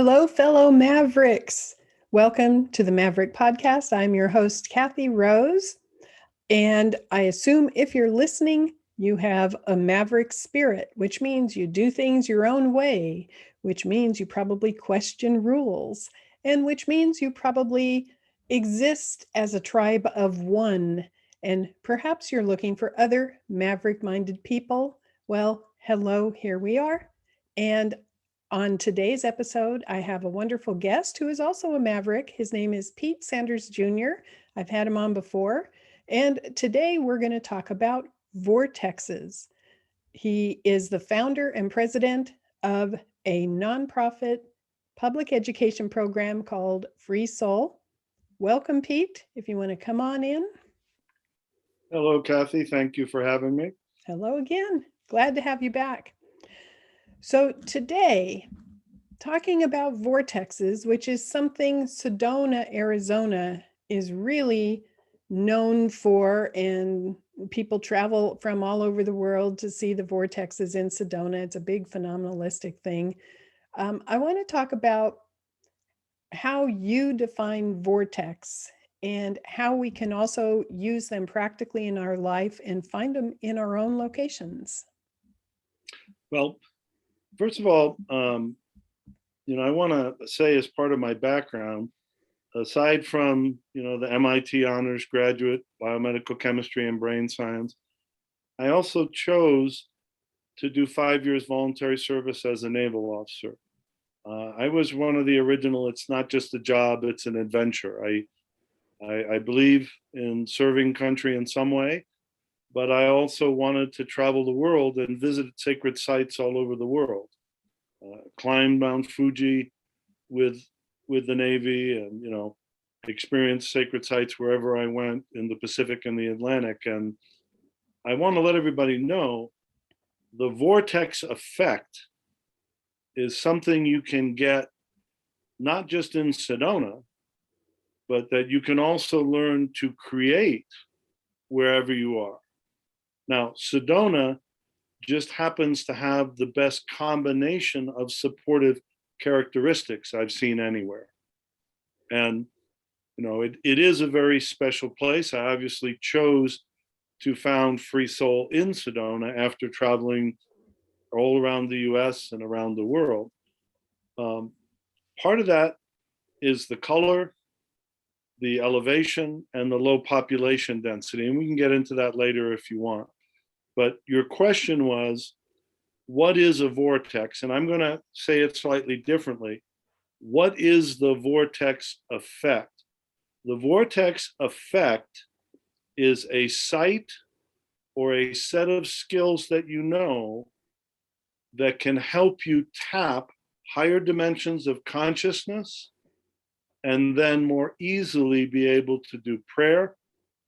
Hello, fellow Mavericks. Welcome to the Maverick Podcast. I'm your host, Kathy Rose. And I assume if you're listening, you have a Maverick Spirit, which means you do things your own way, which means you probably question rules, and which means you probably exist as a tribe of one. And perhaps you're looking for other Maverick-minded people. Well, hello, here we are. And on today's episode, I have a wonderful guest who is also a Maverick. His name is Pete Sanders Jr. I've had him on before. And today we're going to talk about Vortexes. He is the founder and president of a nonprofit public education program called Free Soul. Welcome, Pete, if you want to come on in. Hello, Kathy. Thank you for having me. Hello again. Glad to have you back. So today, talking about vortexes, which is something Sedona, Arizona is really known for, and people travel from all over the world to see the vortexes in Sedona. It's a big phenomenalistic thing. I want to talk about how you define vortex and how we can also use them practically in our life and find them in our own locations. Well, first of all, I want to say as part of my background, aside from, the MIT honors graduate, biomedical chemistry and brain science, I also chose to do 5 years voluntary service as a naval officer. I was one of the original, it's not just a job, it's an adventure. I believe in serving country in some way, but I also wanted to travel the world and visit sacred sites all over the world. Climbed Mount Fuji with the Navy, and experienced sacred sites wherever I went in the Pacific and the Atlantic. And I want to let everybody know the vortex effect is something you can get not just in Sedona, but that you can also learn to create wherever you are. Now, Sedona just happens to have the best combination of supportive characteristics I've seen anywhere. And, it is a very special place. I obviously chose to found Free Soul in Sedona after traveling all around the US and around the world. Part of that is the color, the elevation, and the low population density. And we can get into that later if you want. But your question was, what is a vortex? And I'm going to say it slightly differently. What is the vortex effect? The vortex effect is a site or a set of skills that you know that can help you tap higher dimensions of consciousness and then more easily be able to do prayer,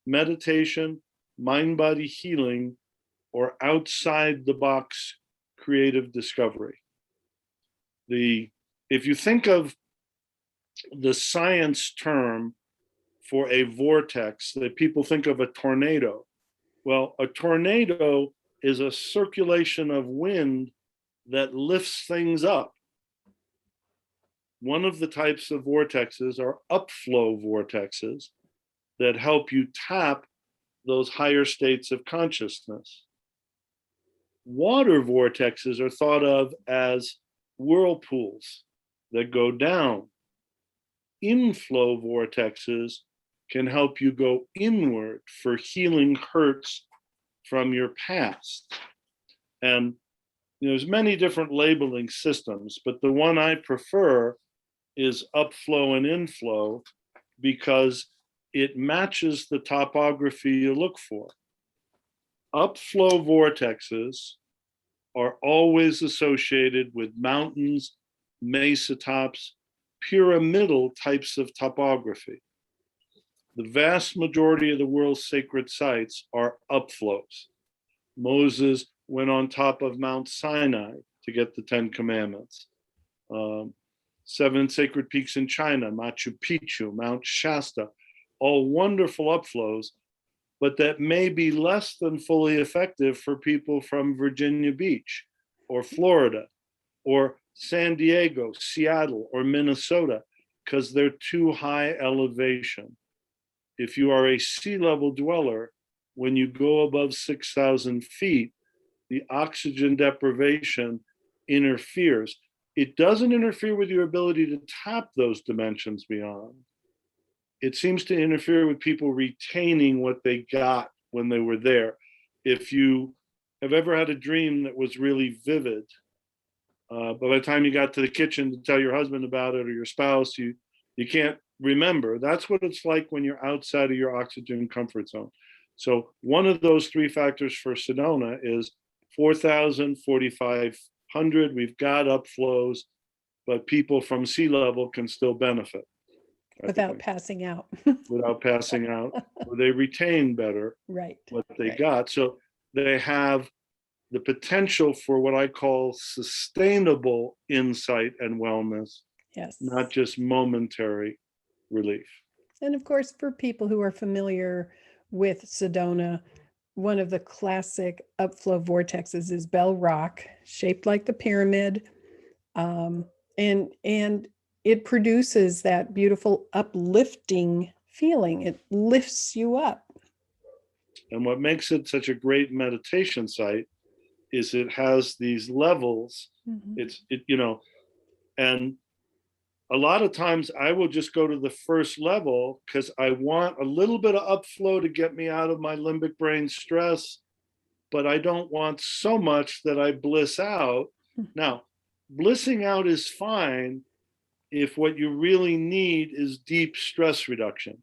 meditation, mind-body healing, or outside the box creative discovery. If you think of the science term for a vortex, that people think of a tornado. Well, a tornado is a circulation of wind that lifts things up. One of the types of vortexes are upflow vortexes that help you tap those higher states of consciousness. Water vortexes are thought of as whirlpools that go down. Inflow vortexes can help you go inward for healing hurts from your past. And there's many different labeling systems, but the one I prefer is upflow and inflow because it matches the topography you look for. Upflow vortexes are always associated with mountains, mesa tops, pyramidal types of topography. The vast majority of the world's sacred sites are upflows. Moses went on top of Mount Sinai to get the 10 Commandments. 7 sacred peaks in China, Machu Picchu, Mount Shasta, all wonderful upflows, but that may be less than fully effective for people from Virginia Beach or Florida or San Diego, Seattle, or Minnesota, because they're too high elevation. If you are a sea level dweller, when you go above 6,000 feet, the oxygen deprivation interferes. It doesn't interfere with your ability to tap those dimensions beyond. It seems to interfere with people retaining what they got when they were there. If you have ever had a dream that was really vivid, by the time you got to the kitchen to tell your husband about it or your spouse, you can't remember. That's what it's like when you're outside of your oxygen comfort zone. So one of those three factors for Sedona is 4,000, 4,500. We've got upflows, but people from sea level can still benefit. Without passing out. Without passing out. They retain better right. what they right. got. So they have the potential for what I call sustainable insight and wellness, yes, not just momentary relief. And of course, for people who are familiar with Sedona, one of the classic upflow vortexes is Bell Rock, shaped like the pyramid. And it produces that beautiful uplifting feeling. It lifts you up. And what makes it such a great meditation site is it has these levels. And a lot of times I will just go to the first level because I want a little bit of upflow to get me out of my limbic brain stress, but I don't want so much that I bliss out. Now, blissing out is fine if what you really need is deep stress reduction.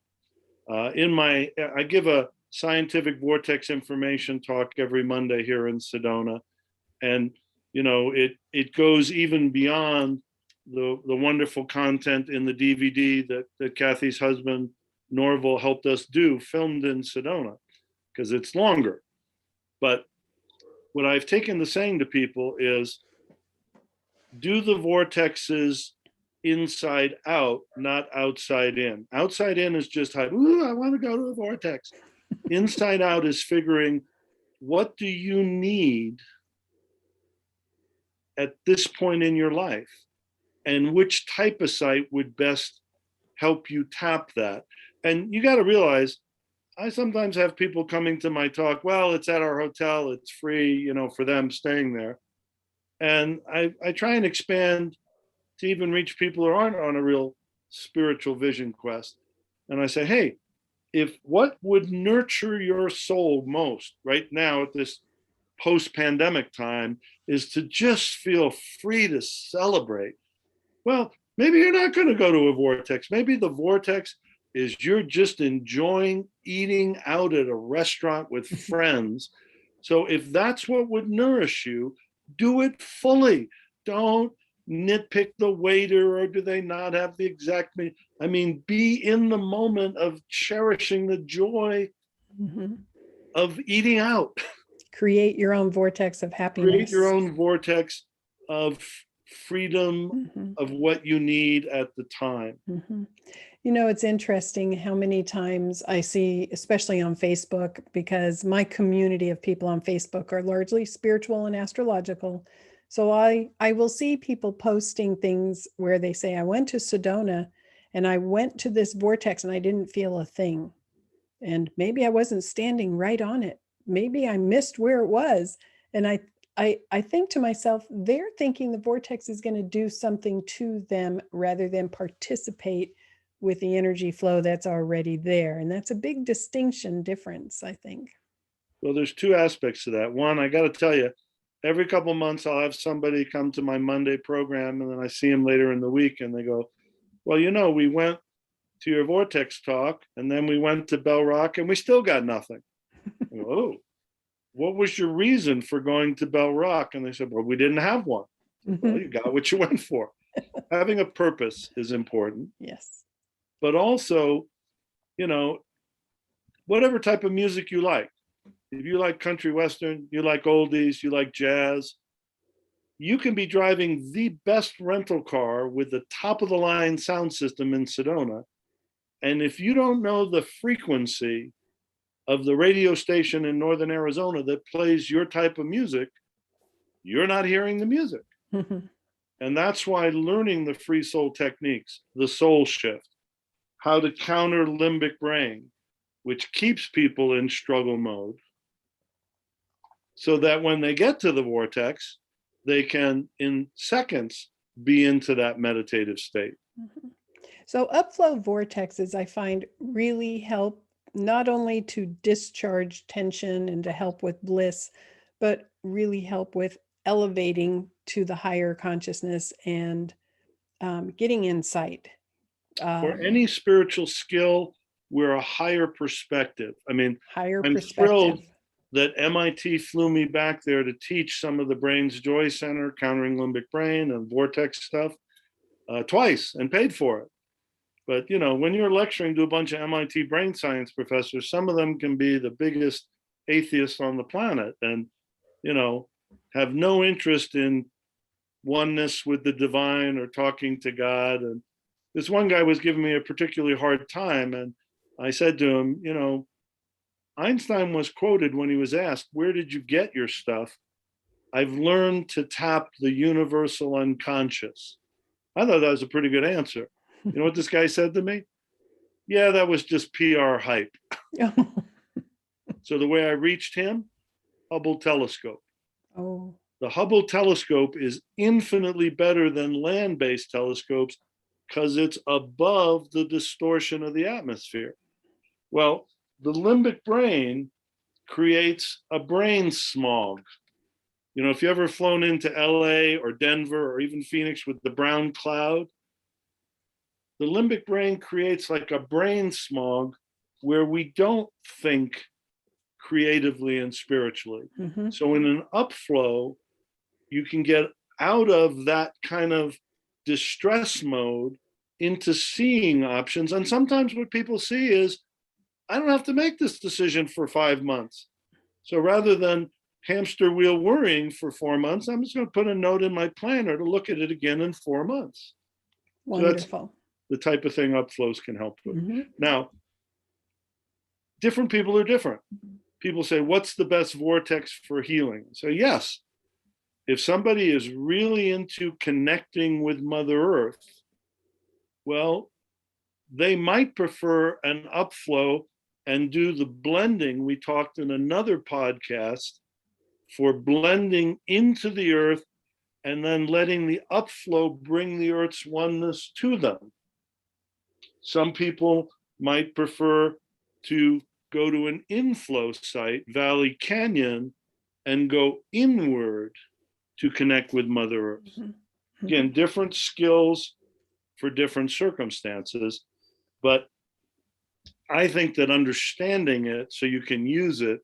I give a scientific vortex information talk every Monday here in Sedona. And, it goes even beyond the wonderful content in the DVD that Kathy's husband, Norval, helped us do, filmed in Sedona, because it's longer. But what I've taken to saying to people is, do the vortexes inside out, not outside in. Outside in is just like, ooh, I want to go to a vortex. Inside out is figuring, what do you need at this point in your life? And which type of site would best help you tap that? And you got to realize, I sometimes have people coming to my talk, well, it's at our hotel, it's free, for them staying there. And I try and expand to even reach people who aren't on a real spiritual vision quest. And I say, hey, if what would nurture your soul most right now at this post-pandemic time is to just feel free to celebrate, well, maybe you're not going to go to a vortex. Maybe the vortex is you're just enjoying eating out at a restaurant with friends. So if that's what would nourish you, do it fully. Don't nitpick the waiter, or do they not have the exact meal? I mean, be in the moment of cherishing the joy of eating out. Create your own vortex of happiness. Create your own vortex of freedom of what you need at the time. It's interesting how many times I see, especially on Facebook, because my community of people on Facebook are largely spiritual and astrological. So I will see people posting things where they say, I went to Sedona and I went to this vortex and I didn't feel a thing. And maybe I wasn't standing right on it. Maybe I missed where it was. And I think to myself, they're thinking the vortex is going to do something to them rather than participate with the energy flow that's already there. And that's a big difference, I think. Well, there's two aspects to that. One, I got to tell you, every couple of months, I'll have somebody come to my Monday program, and then I see them later in the week, and they go, well, we went to your vortex talk, and then we went to Bell Rock, and we still got nothing. I go, oh, what was your reason for going to Bell Rock? And they said, well, we didn't have one. Well, you got what you went for. Having a purpose is important. Yes. But also, whatever type of music you like. If you like country western, you like oldies, you like jazz, you can be driving the best rental car with the top of the line sound system in Sedona. And if you don't know the frequency of the radio station in Northern Arizona that plays your type of music, you're not hearing the music. And that's why learning the free soul techniques, the soul shift, how to counter limbic brain, which keeps people in struggle mode, so that when they get to the vortex, they can, in seconds, be into that meditative state. Mm-hmm. So Upflow Vortexes, I find, really help not only to discharge tension and to help with bliss, but really help with elevating to the higher consciousness and getting insight. For any spiritual skill, we're a higher perspective. I mean, Higher I'm perspective. thrilled that MIT flew me back there to teach some of the brain's joy center, countering limbic brain and vortex stuff twice, and paid for it. But when you're lecturing to a bunch of MIT brain science professors, some of them can be the biggest atheists on the planet, and have no interest in oneness with the divine or talking to God. And this one guy was giving me a particularly hard time, and I said to him, Einstein was quoted when he was asked, "Where did you get your stuff?" "I've learned to tap the universal unconscious." I thought that was a pretty good answer. You know what this guy said to me? "Yeah, that was just PR hype." So the way I reached him, Hubble telescope. Oh. The Hubble telescope is infinitely better than land-based telescopes because it's above the distortion of the atmosphere. Well, the limbic brain creates a brain smog. If you ever flown into LA or Denver or even Phoenix with the brown cloud, the limbic brain creates like a brain smog where we don't think creatively and spiritually. Mm-hmm. So in an upflow, you can get out of that kind of distress mode into seeing options. And sometimes what people see is, I don't have to make this decision for 5 months. So rather than hamster wheel worrying for 4 months, I'm just going to put a note in my planner to look at it again in 4 months. Wonderful. So that's the type of thing upflows can help with. Mm-hmm. Now, different people are different. People say, what's the best vortex for healing? So yes, if somebody is really into connecting with Mother Earth, well, they might prefer an upflow and do the blending. We talked in another podcast for blending into the earth and then letting the upflow bring the earth's oneness to them. Some people might prefer to go to an inflow site, Valley Canyon, and go inward to connect with Mother Earth. Mm-hmm. Again, different skills for different circumstances, but I think that understanding it so you can use it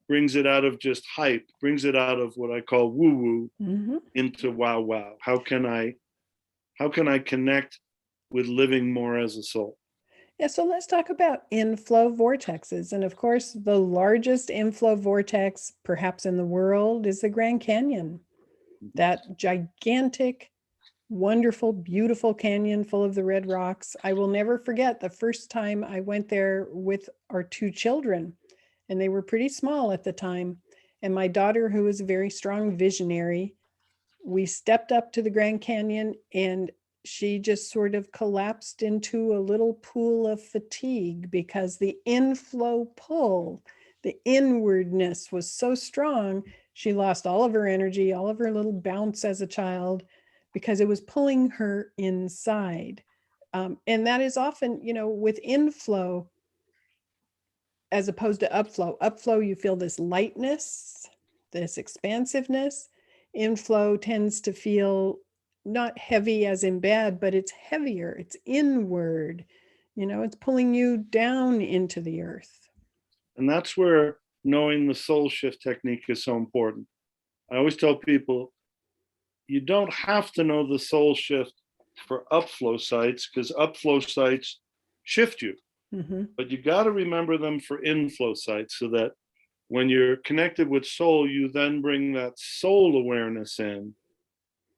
brings it out of just hype, brings it out of what I call woo-woo Mm-hmm. into wow. How can I connect with living more as a soul? Yeah, so let's talk about inflow vortexes. And of course, the largest inflow vortex perhaps in the world is the Grand Canyon. That gigantic, wonderful, beautiful canyon full of the red rocks. I will never forget the first time I went there with our 2 children, and they were pretty small at the time. And my daughter, who is a very strong visionary, we stepped up to the Grand Canyon and she just sort of collapsed into a little pool of fatigue because the inflow pull, the inwardness was so strong. She lost all of her energy, all of her little bounce as a child, because it was pulling her inside. And that is often, with inflow as opposed to upflow. Upflow, you feel this lightness, this expansiveness. Inflow tends to feel not heavy as in bad, but it's heavier, it's inward, it's pulling you down into the earth. And that's where knowing the soul shift technique is so important. I always tell people, you don't have to know the soul shift for upflow sites because upflow sites shift you. Mm-hmm. But you got to remember them for inflow sites so that when you're connected with soul, you then bring that soul awareness in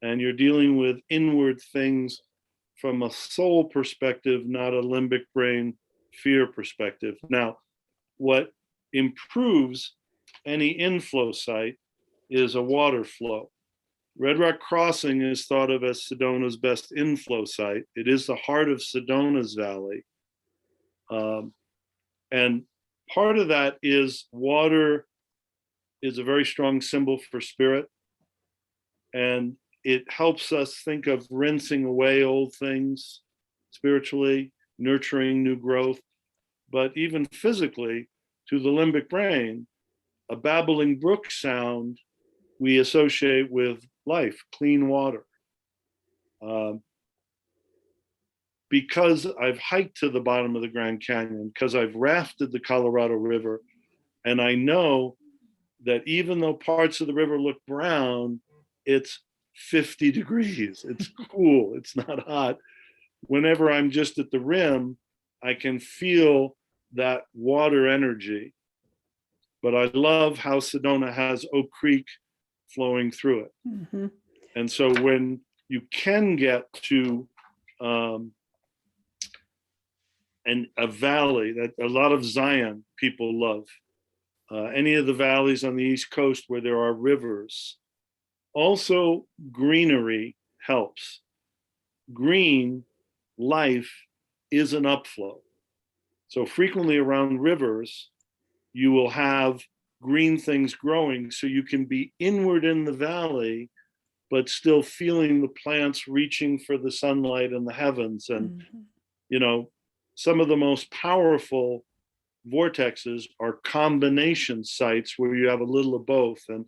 and you're dealing with inward things from a soul perspective, not a limbic brain fear perspective. Now, what improves any inflow site is a water flow. Red Rock Crossing is thought of as Sedona's best inflow site. It is the heart of Sedona's Valley. And part of that is water is a very strong symbol for spirit. And it helps us think of rinsing away old things spiritually, nurturing new growth. But even physically, to the limbic brain, a babbling brook sound we associate with life, clean water. Because I've hiked to the bottom of the Grand Canyon, because I've rafted the Colorado River, and I know that even though parts of the river look brown, it's 50 degrees. It's cool. It's not hot. Whenever I'm just at the rim, I can feel that water energy. But I love how Sedona has Oak Creek flowing through it. Mm-hmm. And so when you can get to a valley that a lot of Zion people love, any of the valleys on the East Coast where there are rivers, also greenery helps. Green life is an upflow. So frequently around rivers, you will have green things growing, so you can be inward in the valley, but still feeling the plants reaching for the sunlight and the heavens. And, you know, some of the most powerful vortexes are combination sites where you have a little of both. And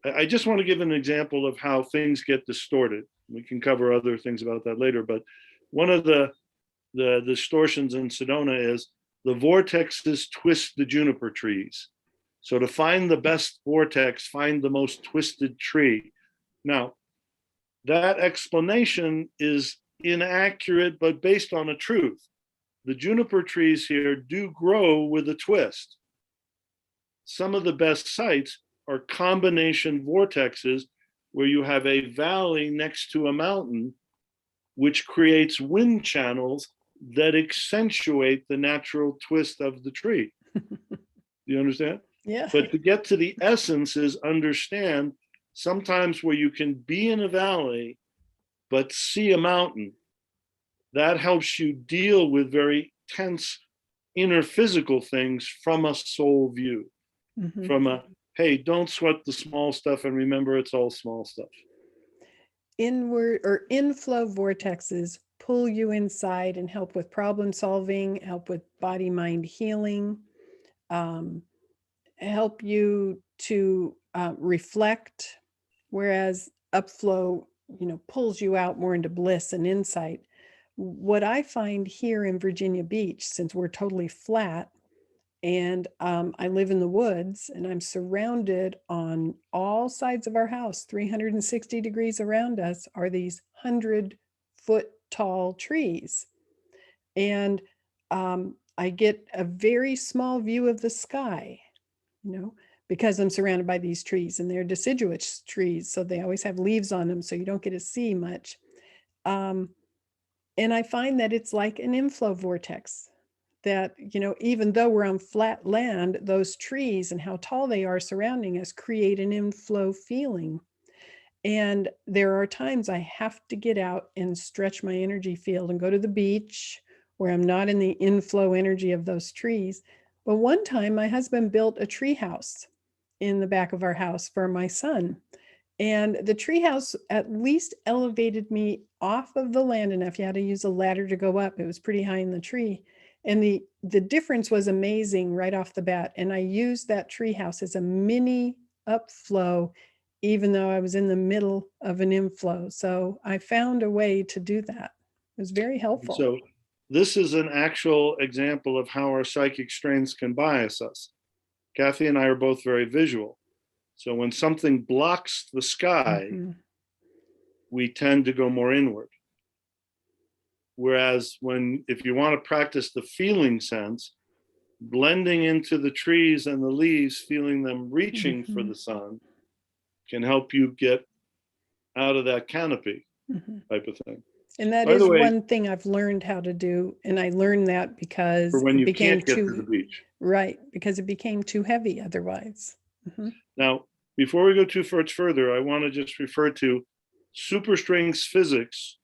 I just want to give an example of how things get distorted. We can cover other things about that later, but one of the distortions in Sedona is the vortexes twist the juniper trees. So to find the best vortex, find the most twisted tree. Now, that explanation is inaccurate, but based on a truth. The juniper trees here do grow with a twist. Some of the best sites are combination vortexes where you have a valley next to a mountain, which creates wind channels that accentuate the natural twist of the tree. Do you understand? Yeah. But to get to the essence is understand sometimes where you can be in a valley, but see a mountain. That helps you deal with very tense inner physical things from a soul view, from a, hey, don't sweat the small stuff and remember it's all small stuff. Inward or inflow vortexes pull you inside and help with problem solving, help with body mind healing, help you to reflect, whereas upflow, pulls you out more into bliss and insight. What I find here in Virginia Beach, since we're totally flat, and I live in the woods, and I'm surrounded on all sides of our house, 360 degrees around us are these 100-foot tall trees. And I get a very small view of the sky, because I'm surrounded by these trees, and they're deciduous trees. So they always have leaves on them, so you don't get to see much. And I find that it's like an inflow vortex, that, even though we're on flat land, those trees and how tall they are surrounding us create an inflow feeling. And there are times I have to get out and stretch my energy field and go to the beach where I'm not in the inflow energy of those trees. But one time my husband built a tree house in the back of our house for my son. And the treehouse at least elevated me off of the land enough. You had to use a ladder to go up. It was pretty high in the tree. And the difference was amazing right off the bat. And I used that treehouse as a mini upflow, even though I was in the middle of an inflow. So I found a way to do that. It was very helpful. So this is an actual example of how our psychic strengths can bias us. Kathy and I are both very visual. So when something blocks the sky, we tend to go more inward. Whereas if you want to practice the feeling sense, blending into the trees and the leaves, feeling them reaching for the sun, can help you get out of that canopy type of thing. And that is one thing I've learned how to do. And I learned that because for when you can't get to the beach. Right, because it became too heavy otherwise. Now, before we go too much further, I want to just refer to superstrings physics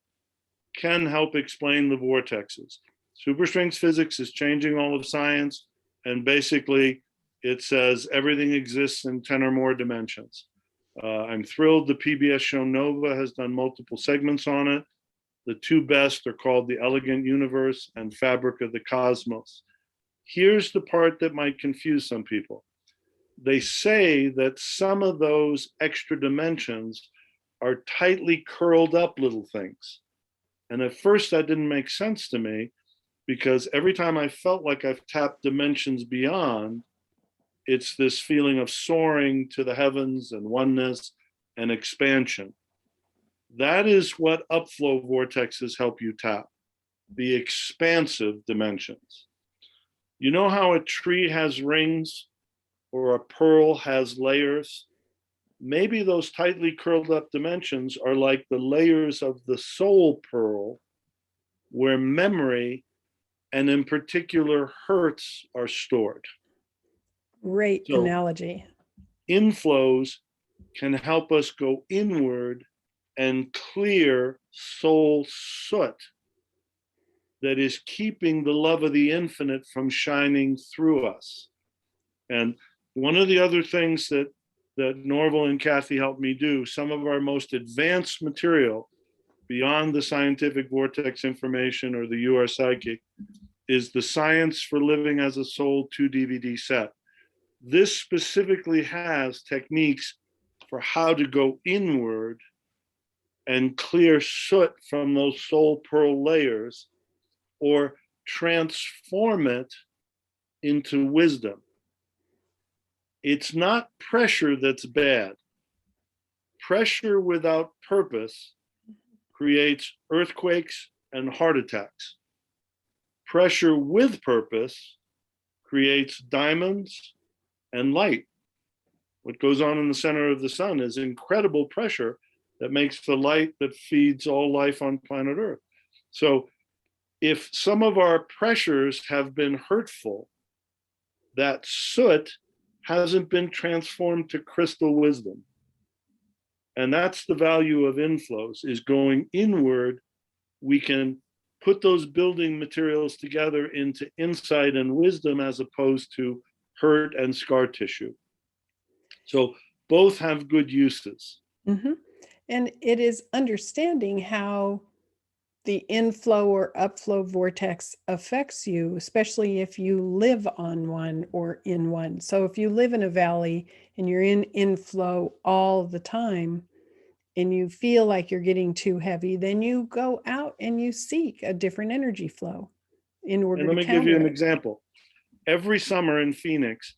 can help explain the vortexes. Superstrings physics is changing all of science, and basically it says everything exists in 10 or more dimensions. I'm thrilled the PBS show Nova has done multiple segments on it. The two best are called The Elegant Universe and Fabric of the Cosmos. Here's the part that might confuse some people. They say that some of those extra dimensions are tightly curled up little things. And at first that didn't make sense to me, because every time I felt like I've tapped dimensions beyond, it's this feeling of soaring to the heavens and oneness and expansion. That is what upflow vortexes help you tap, the expansive dimensions. You know how a tree has rings or a pearl has layers? Maybe those tightly curled up dimensions are like the layers of the soul pearl, where memory and in particular hurts are stored. Great So analogy. inflows can help us go inward and clear soul soot that is keeping the love of the infinite from shining through us. And one of the other things that Norval and Kathy helped me do, some of our most advanced material beyond the scientific vortex information or the You Are Psychic, is the Science for Living as a Soul 2 DVD set. This specifically has techniques for how to go inward and clear soot from those soul pearl layers, or transform it into wisdom. It's not pressure that's bad. Pressure without purpose creates earthquakes and heart attacks. Pressure with purpose creates diamonds and light. What goes on in the center of the sun is incredible pressure that makes the light that feeds all life on planet Earth. So if some of our pressures have been hurtful, that soot hasn't been transformed to crystal wisdom. And that's the value of inflows, is going inward. We can put those building materials together into insight and wisdom as opposed to hurt and scar tissue. So both have good uses. Mm-hmm. And it is understanding how the inflow or upflow vortex affects you, especially if you live on one or in one. So if you live in a valley and you're in inflow all the time and you feel like you're getting too heavy, then you go out and you seek a different energy flow in order And to let me give you counter an it. example. Every summer in Phoenix,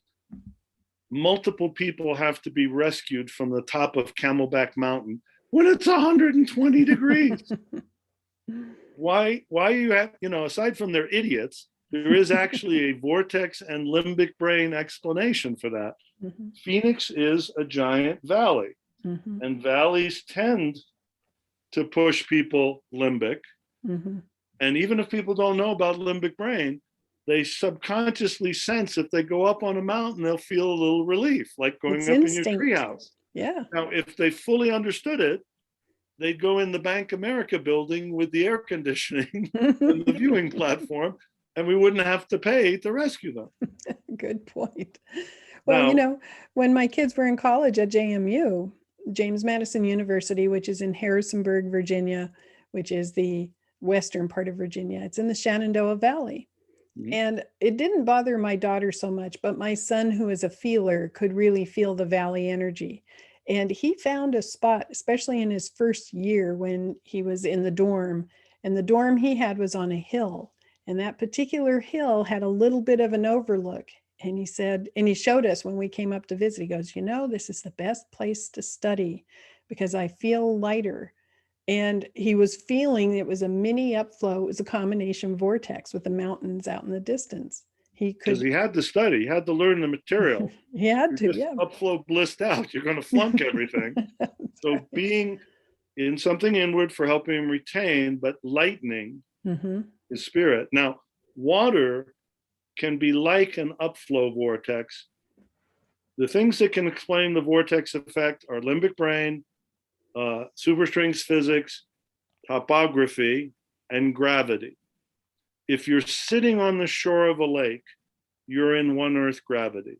multiple people have to be rescued from the top of Camelback Mountain when it's 120 degrees. Why you have, aside from they're idiots, there is actually a vortex and limbic brain explanation for that. Mm-hmm. Phoenix is a giant valley, Mm-hmm. and valleys tend to push people limbic. Mm-hmm. And even if people don't know about limbic brain, they subconsciously sense if they go up on a mountain, they'll feel a little relief, like going It's up in your instinct. treehouse. Yeah. Now, if they fully understood it, they'd go in the Bank America building with the air conditioning and the viewing platform, and we wouldn't have to pay to rescue them. Good point. Well, Now, when my kids were in college at JMU, James Madison University, which is in Harrisonburg, Virginia, which is the western part of Virginia, it's in the Shenandoah Valley. And it didn't bother my daughter so much, but my son, who is a feeler, could really feel the valley energy. And he found a spot, especially in his first year when he was in the dorm. And the dorm he had was on a hill. And that particular hill had a little bit of an overlook. And he said, and he showed us when we came up to visit, he goes, this is the best place to study because I feel lighter. And he was feeling it was a mini upflow. It was a combination vortex with the mountains out in the distance. because he had to study, he had to learn the material. He had to, yeah. Upflow blissed out. You're going to flunk everything. So right. Being in something inward for helping him retain, but lightening his spirit. Now, water can be like an upflow vortex The things that can explain the vortex effect are limbic brain, superstrings physics, topography, and gravity. If you're sitting on the shore of a lake, you're in one Earth gravity.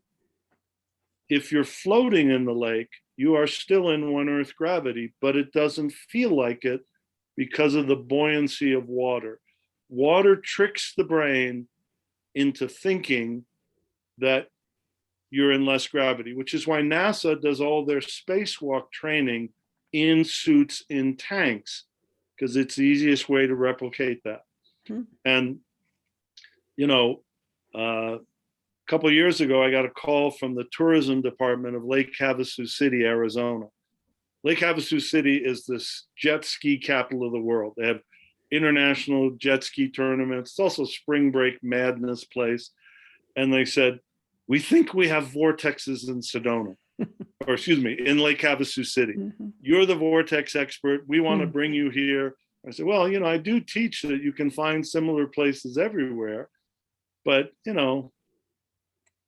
If you're floating in the lake, you are still in one Earth gravity, but it doesn't feel like it because of the buoyancy of water. Water tricks the brain into thinking that you're in less gravity, which is why NASA does all their spacewalk training in suits in tanks, because it's the easiest way to replicate that. Mm-hmm. And, you know, a couple of years ago, I got a call from the tourism department of Lake Havasu City, Arizona. Lake Havasu City is this jet ski capital of the world. They have international jet ski tournaments. It's also spring break madness place. And they said, we think we have vortexes in Sedona, or excuse me, in Lake Havasu City. Mm-hmm. You're the vortex expert. We want to bring you here. I said, well, you know, I do teach that you can find similar places everywhere. But, you know,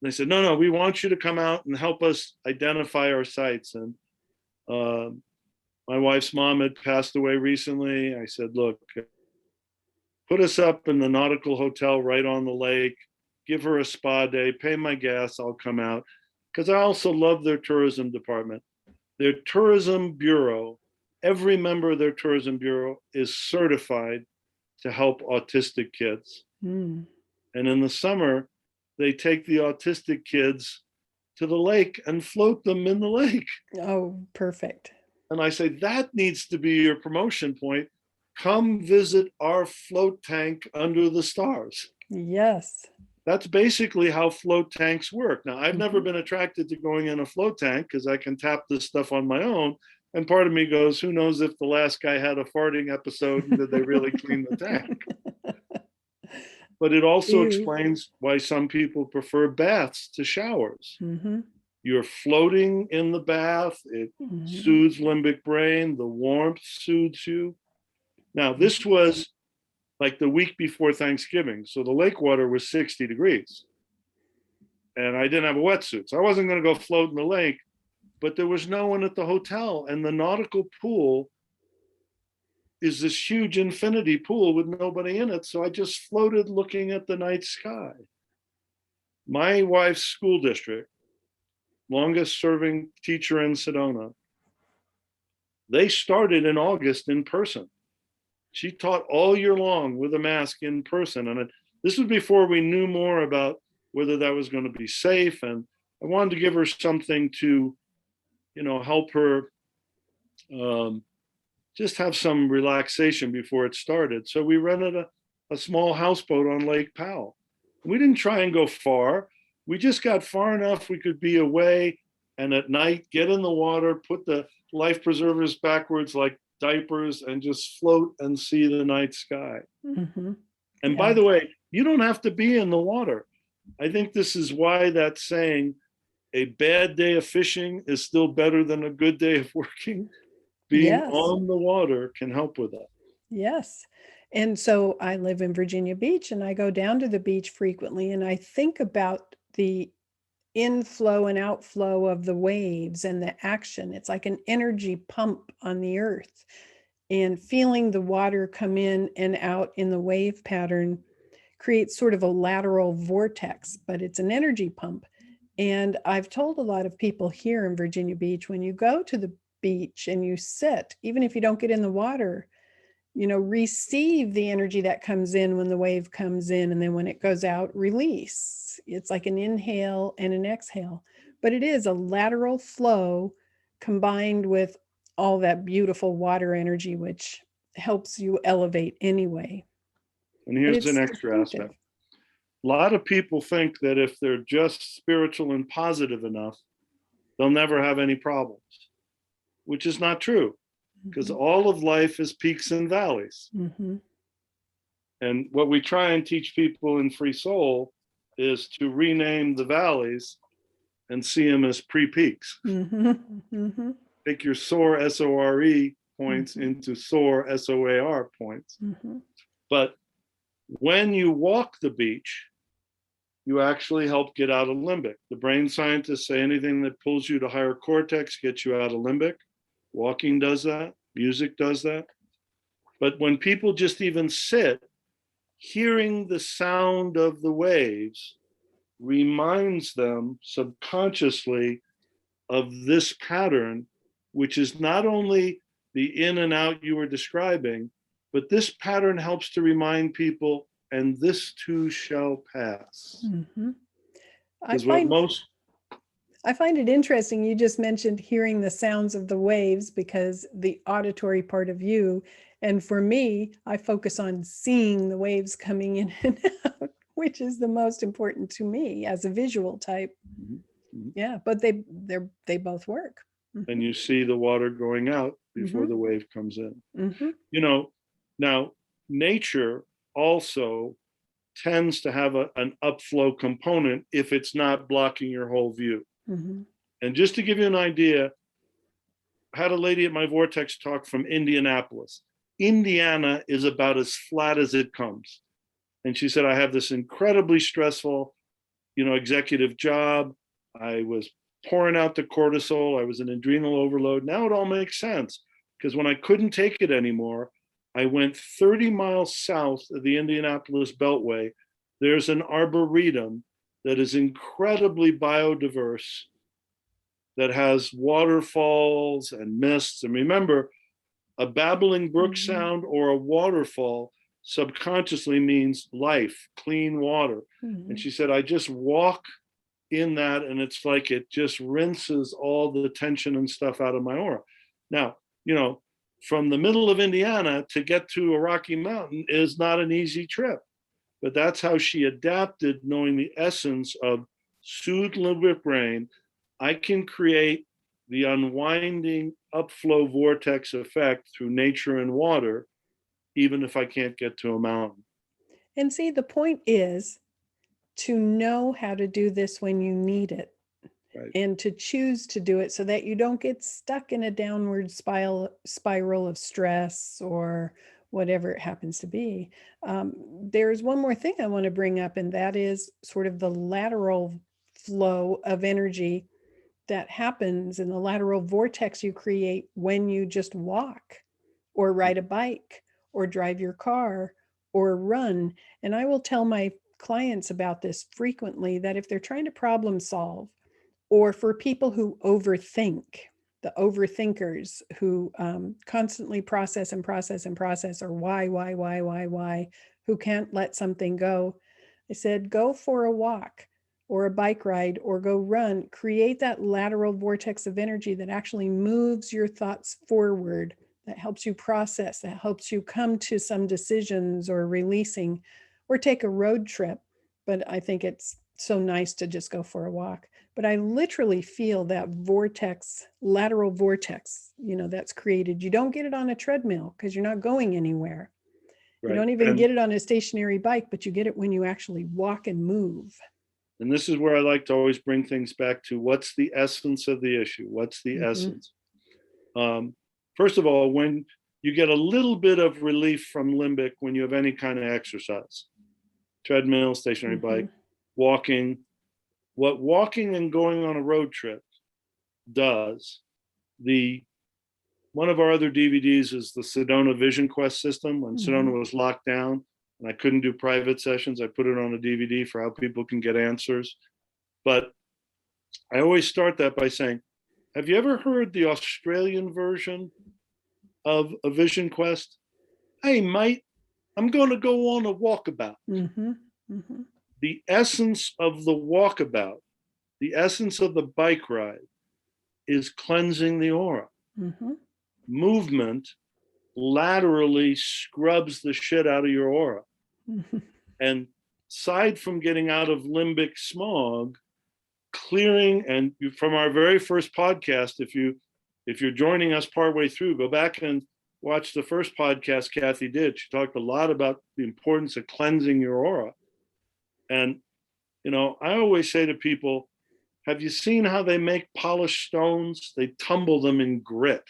they said, no, we want you to come out and help us identify our sites. And my wife's mom had passed away recently. I said, look, put us up in the nautical hotel right on the lake. Give her a spa day, pay my gas, I'll come out. Because I also love their tourism department. Their tourism bureau, every member of their tourism bureau is certified to help autistic kids. Mm. And in the summer, they take the autistic kids to the lake and float them in the lake. Oh, perfect. And I say, that needs to be your promotion point. Come visit our float tank under the stars. Yes. That's basically how float tanks work. Now, I've never been attracted to going in a float tank because I can tap this stuff on my own. And part of me goes, who knows if the last guy had a farting episode and did they really clean the tank? But it also explains why some people prefer baths to showers. Mm-hmm. You're floating in the bath. It soothes limbic brain. The warmth soothes you. Now, this was like the week before Thanksgiving. So the lake water was 60 degrees. And I didn't have a wetsuit. So I wasn't going to go float in the lake, but there was no one at the hotel. And the nautical pool is this huge infinity pool with nobody in it. So I just floated looking at the night sky. My wife's school district, longest serving teacher in Sedona, they started in August in person. She taught all year long with a mask in person. And this was before we knew more about whether that was going to be safe. And I wanted to give her something to, you know, help her just have some relaxation before it started. So we rented a small houseboat on Lake Powell. We didn't try and go far. We just got far enough we could be away and at night get in the water, put the life preservers backwards like diapers and just float and see the night sky. Mm-hmm. And by the way, you don't have to be in the water. I think this is why that saying, a bad day of fishing is still better than a good day of working. Being on the water can help with that. Yes. And so I live in Virginia Beach and I go down to the beach frequently and I think about the inflow and outflow of the waves and the action. It's like an energy pump on the earth, and feeling the water come in and out in the wave pattern creates sort of a lateral vortex, but it's an energy pump. And I've told a lot of people here in Virginia Beach, when you go to the beach and you sit, even if you don't get in the water, you know, receive the energy that comes in when the wave comes in, and then when it goes out, release. It's like an inhale and an exhale, but it is a lateral flow combined with all that beautiful water energy, which helps you elevate anyway. And here's an extra aspect. A lot of people think that if they're just spiritual and positive enough, they'll never have any problems, which is not true. Because all of life is peaks and valleys. Mm-hmm. And what we try and teach people in Free Soul is to rename the valleys and see them as pre-peaks. Mm-hmm. Mm-hmm. Take your SOAR, S-O-R-E points into SOAR, S-O-A-R points. Mm-hmm. But when you walk the beach, you actually help get out of limbic. The brain scientists say anything that pulls you to higher cortex gets you out of limbic. Walking does that, music does that. But when people just even sit, hearing the sound of the waves reminds them subconsciously of this pattern, which is not only the in and out you were describing, but this pattern helps to remind people, and this too shall pass. Mm-hmm. Because what most I find it interesting. You just mentioned hearing the sounds of the waves because the auditory part of you. And for me, I focus on seeing the waves coming in and out, which is the most important to me as a visual type. mm-hmm. Yeah, but they both work. Mm-hmm. And you see the water going out before mm-hmm. the wave comes in. Mm-hmm. You know, now nature also tends to have an upflow component if it's not blocking your whole view. Mm-hmm. And just to give you an idea, I had a lady at my Vortex talk from Indianapolis. Indiana is about as flat as it comes. And she said, I have this incredibly stressful, executive job. I was pouring out the cortisol. I was in adrenal overload. Now it all makes sense because when I couldn't take it anymore, I went 30 miles south of the Indianapolis Beltway. There's an arboretum that is incredibly biodiverse, that has waterfalls and mists. And remember, a babbling brook sound or a waterfall subconsciously means life, clean water. Mm-hmm. And she said, I just walk in that and it's like it just rinses all the tension and stuff out of my aura. Now, from the middle of Indiana to get to a Rocky Mountain is not an easy trip, but that's how she adapted, knowing the essence of soothed limbic brain. I can create the unwinding upflow vortex effect through nature and water, even if I can't get to a mountain. And see, the point is to know how to do this when you need it. Right. And to choose to do it so that you don't get stuck in a downward spiral of stress or whatever it happens to be. There's one more thing I want to bring up, and that is sort of the lateral flow of energy that happens in the lateral vortex you create when you just walk or ride a bike or drive your car or run. And I will tell my clients about this frequently, that if they're trying to problem solve, or for people who overthink, the overthinkers who constantly process and process and process, or why, who can't let something go. I said, go for a walk or a bike ride or go run. Create that lateral vortex of energy that actually moves your thoughts forward, that helps you process, that helps you come to some decisions or releasing, or take a road trip. But I think it's so nice to just go for a walk. But I literally feel that vortex, lateral vortex, that's created. You don't get it on a treadmill because you're not going anywhere. Right. You don't even get it on a stationary bike, but you get it when you actually walk and move. And this is where I like to always bring things back to what's the essence of the issue? What's the essence? First of all, when you get a little bit of relief from limbic when you have any kind of exercise, treadmill, stationary bike, walking, what walking and going on a road trip does, one of our other DVDs is the Sedona Vision Quest system. When Sedona was locked down and I couldn't do private sessions, I put it on a DVD for how people can get answers. But I always start that by saying, have you ever heard the Australian version of a Vision Quest? Hey, mate, I'm going to go on a walkabout. The essence of the walkabout, the essence of the bike ride, is cleansing the aura. Movement laterally scrubs the shit out of your aura. And aside from getting out of limbic smog, clearing, and from our very first podcast, if you're joining us partway through, go back and watch the first podcast Kathy did. She talked a lot about the importance of cleansing your aura. And I always say to people, have you seen how they make polished stones? They tumble them in grit.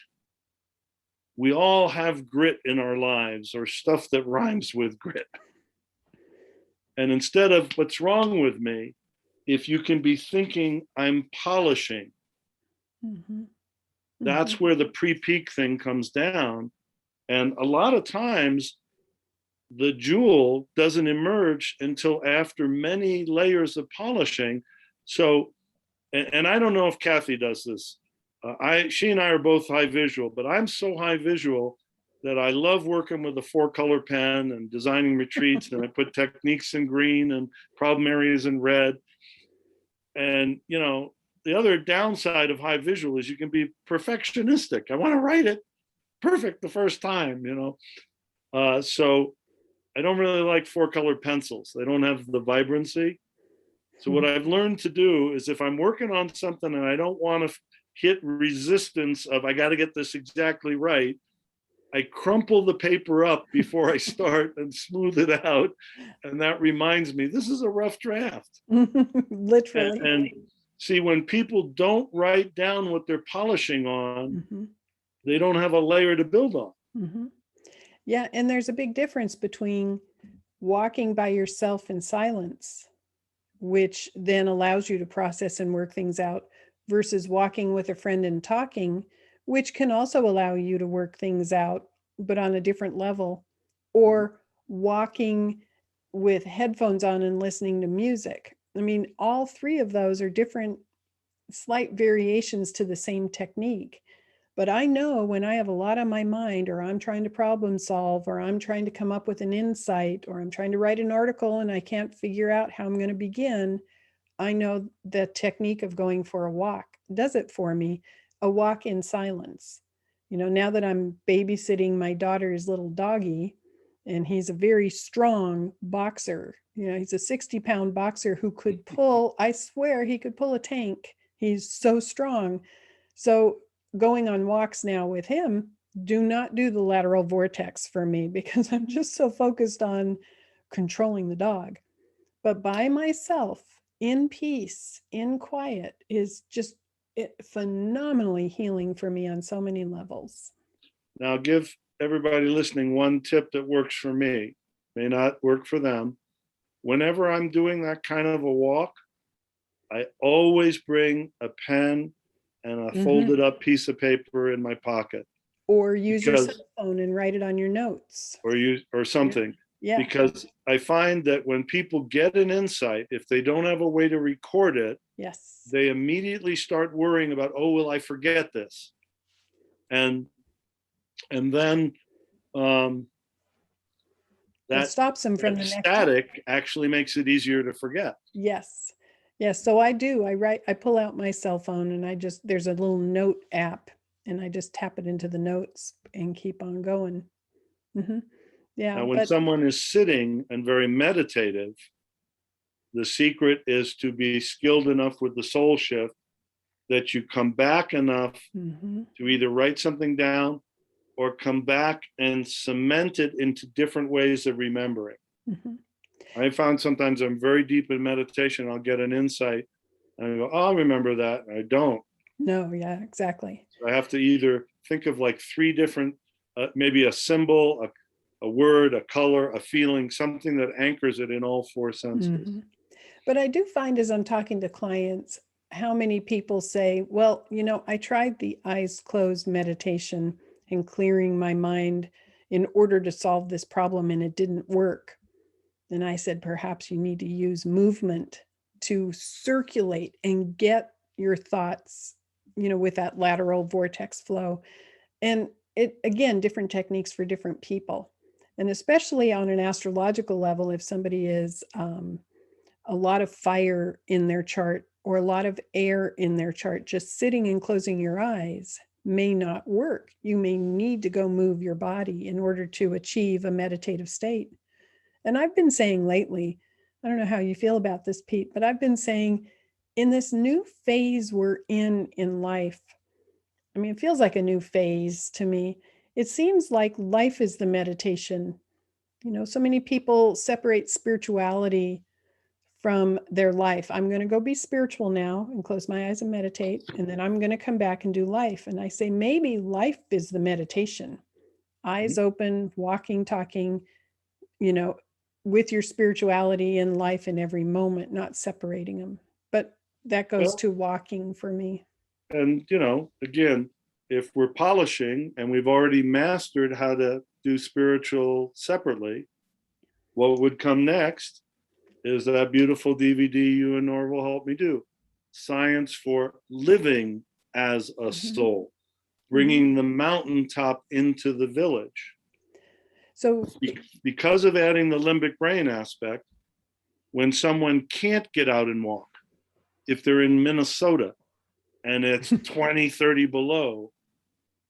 We all have grit in our lives, or stuff that rhymes with grit. And instead of what's wrong with me, if you can be thinking I'm polishing, Mm-hmm. that's Mm-hmm. where the pre-peak thing comes down. And a lot of times the jewel doesn't emerge until after many layers of polishing. So, and I don't know if Kathy does this. She and I are both high visual, but I'm so high visual that I love working with a 4-color pen and designing retreats. And I put techniques in green and problem areas in red. And, you know, the other downside of high visual is you can be perfectionistic. I want to write it perfect the first time, you know. So I don't really like 4-color pencils. They don't have the vibrancy. So what I've learned to do is if I'm working on something and I don't want to hit resistance of I got to get this exactly right, I crumple the paper up before I start and smooth it out. And that reminds me, this is a rough draft. Literally. And see, when people don't write down what they're polishing on, Mm-hmm. they don't have a layer to build on. Mm-hmm. Yeah, and there's a big difference between walking by yourself in silence, which then allows you to process and work things out, versus walking with a friend and talking, which can also allow you to work things out, but on a different level, or walking with headphones on and listening to music. I mean, all three of those are different, slight variations to the same technique. But I know when I have a lot on my mind, or I'm trying to problem solve, or I'm trying to come up with an insight, or I'm trying to write an article and I can't figure out how I'm going to begin, I know the technique of going for a walk does it for me, a walk in silence. You know, now that I'm babysitting my daughter's little doggy, and he's a very strong boxer, you know, he's a 60-pound boxer who could pull, I swear, he could pull a tank. He's so strong. So going on walks now with him do not do the lateral vortex for me because I'm just so focused on controlling the dog. But by myself, in peace, in quiet, is just phenomenally healing for me on so many levels. Now, give everybody listening one tip that works for me, may not work for them. Whenever I'm doing that kind of a walk, I always bring a pen and a folded up piece of paper in my pocket. Or use your cell Because, phone and write it on your notes. or something. Yeah. Because I find that when people get an insight, if they don't have a way to record it, Yes. they immediately start worrying about, oh, will I forget this? And then That that stops them from the next. static actually makes it easier to forget. Yes. Yes. So I do. I pull out my cell phone and there's a little note app and I just tap it into the notes and keep on going. Mm-hmm. Yeah. Now, when But someone is sitting and very meditative, the secret is to be skilled enough with the soul shift that you come back enough to either write something down or come back and cement it into different ways of remembering. I found sometimes I'm very deep in meditation, I'll get an insight and I go, oh, I'll remember that. And I don't. No, yeah, exactly. So I have to either think of like 3 different, maybe a symbol, a word, a color, a feeling, something that anchors it in all 4 senses. But I do find as I'm talking to clients, how many people say, well, you know, I tried the eyes closed meditation and clearing my mind in order to solve this problem and it didn't work. And I said, perhaps you need to use movement to circulate and get your thoughts, you know, with that lateral vortex flow. And it, again, different techniques for different people. And especially on an astrological level, if somebody is a lot of fire in their chart or a lot of air in their chart, just sitting and closing your eyes may not work. You may need to go move your body in order to achieve a meditative state. And I've been saying lately, I don't know how you feel about this, Pete, but I've been saying in this new phase we're in life, I mean, it feels like a new phase to me. It seems like life is the meditation. You know, so many people separate spirituality from their life. I'm going to go be spiritual now and close my eyes and meditate. And then I'm going to come back and do life. And I say, maybe life is the meditation. Eyes open, walking, talking, you know, with your spirituality and life in every moment, not separating them. But that goes Well, to walking for me. and again, if we're polishing and we've already mastered how to do spiritual separately, what would come next is that beautiful DVD you and Norval helped me do, Science for Living as a Soul, bringing the mountaintop into the village. So, Because of adding the limbic brain aspect, when someone can't get out and walk, if they're in Minnesota and it's 20, 30 below,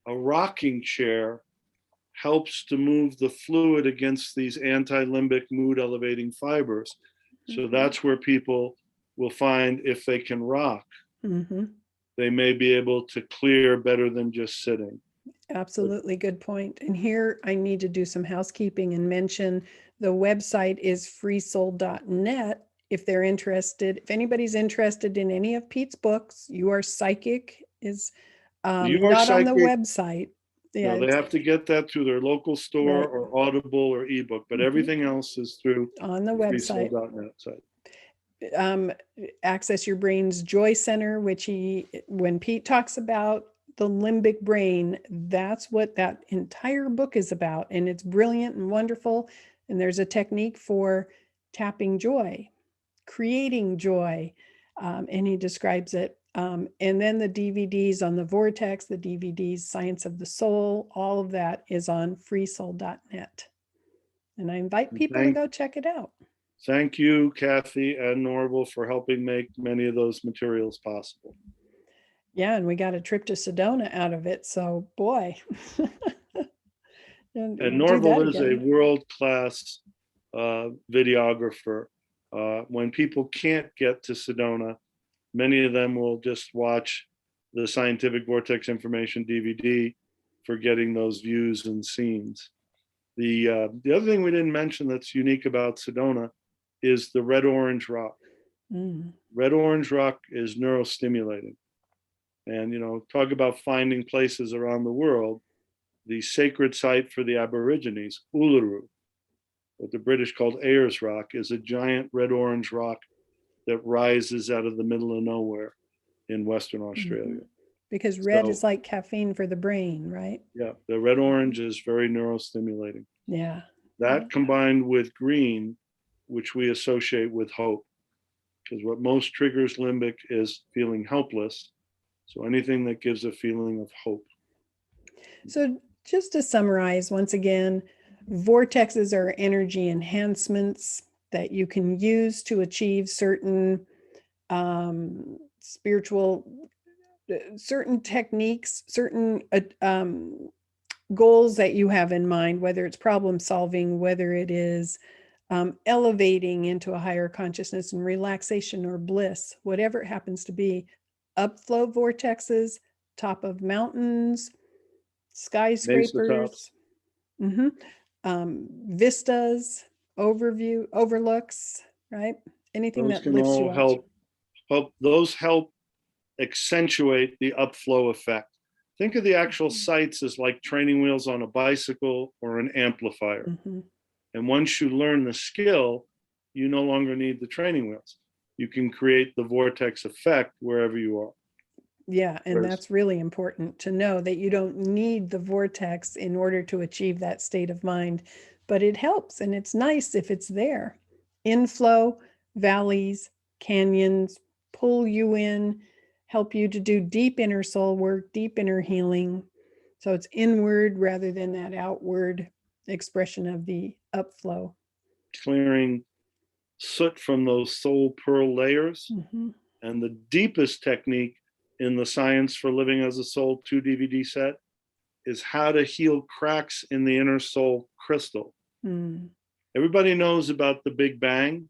a rocking chair helps to move the fluid against these anti-limbic mood elevating fibers. So that's where people will find if they can rock, they may be able to clear better than just sitting. absolutely good point. And here I need to do some housekeeping and mention the website is freesoul.net. If they're interested, if anybody's interested in any of Pete's books, You Are Psychic is You Are not on the Psychic, website. no, Yeah, they have to get that through their local store right. or Audible or ebook, but everything else is through On the the website. freesoul.net site. Access Your Brain's Joy Center, which when Pete talks about the limbic brain, that's what that entire book is about. And it's brilliant and wonderful. And there's a technique for tapping joy, creating joy. And he describes it. And then the DVDs on the Vortex, the DVDs, Science of the Soul, all of that is on freesoul.net. And I invite people to go check it out. Thank you, Kathy and Norval, for helping make many of those materials possible. Yeah, and we got a trip to Sedona out of it. So, boy. And Norval is a world-class videographer. When people can't get to Sedona, many of them will just watch the Scientific Vortex Information DVD for getting those views and scenes. The other thing we didn't mention that's unique about Sedona is the red-orange rock. Red-orange rock is neurostimulating. And, talk about finding places around the world. The sacred site for the Aborigines, Uluru, what the British called Ayers Rock, is a giant red-orange rock that rises out of the middle of nowhere in Western Australia. Because red is like caffeine for the brain, right? Yeah, the red-orange is very neurostimulating. Yeah. That combined with green, which we associate with hope, because what most triggers limbic is feeling helpless. So anything that gives a feeling of hope. So just to summarize, once again, vortexes are energy enhancements that you can use to achieve certain certain techniques, certain goals that you have in mind, whether it's problem solving, whether it is elevating into a higher consciousness and relaxation or bliss, whatever it happens to be. Upflow vortexes, top of mountains, skyscrapers, vistas, overlooks, right? Anything those that can lifts you all up. Those help accentuate the upflow effect. Think of the actual sites as like training wheels on a bicycle or an amplifier. And once you learn the skill, you no longer need the training wheels. You can create the vortex effect wherever you are. Yeah, and that's really important to know that you don't need the vortex in order to achieve that state of mind, but it helps and it's nice if it's there. Inflow, valleys, canyons, pull you in, help you to do deep inner soul work, deep inner healing. So it's inward rather than that outward expression of the upflow. Clearing soot from those soul pearl layers. And the deepest technique in the Science for Living as a Soul 2 DVD set is how to heal cracks in the inner soul crystal. Everybody knows about the Big Bang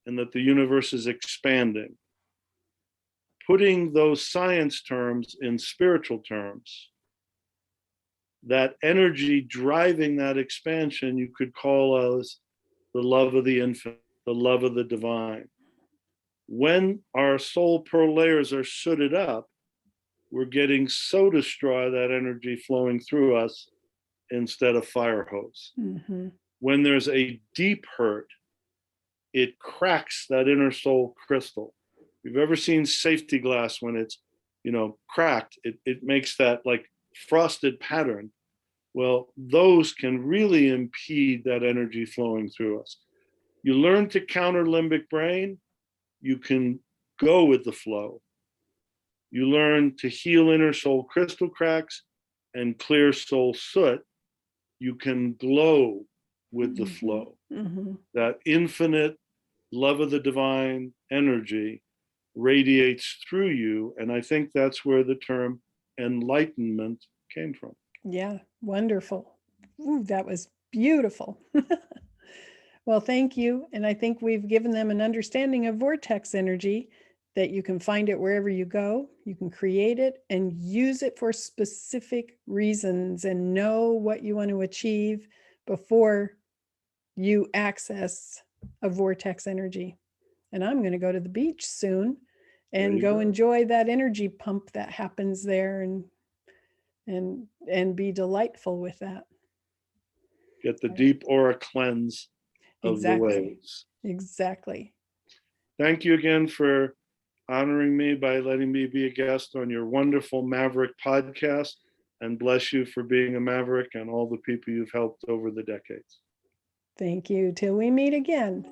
and that the universe is expanding. Putting those science terms in spiritual terms, that energy driving that expansion, you could call as the love of the infinite, the love of the divine. When our soul pearl layers are sooted up, we're getting soda straw, that energy flowing through us instead of fire hose. when there's a deep hurt, it cracks that inner soul crystal. If you've ever seen safety glass when it's, cracked, it makes that like frosted pattern. Well, those can really impede that energy flowing through us. You learn to counter limbic brain, you can go with the flow. You learn to heal inner soul crystal cracks and clear soul soot. You can glow with the flow. Mm-hmm. That infinite love of the divine energy radiates through you. And I think that's where the term enlightenment came from. Yeah, wonderful. Ooh, that was beautiful. Well, thank you. And I think we've given them an understanding of vortex energy, that you can find it wherever you go. You can create it and use it for specific reasons and know what you want to achieve before you access a vortex energy. And I'm going to go to the beach soon and go enjoy that energy pump that happens there and be delightful with that. Get the deep aura cleanse of Exactly. the waves. Exactly. Thank you again for honoring me by letting me be a guest on your wonderful Maverick podcast, and bless you for being a Maverick and all the people you've helped over the decades. Thank you. Till we meet again.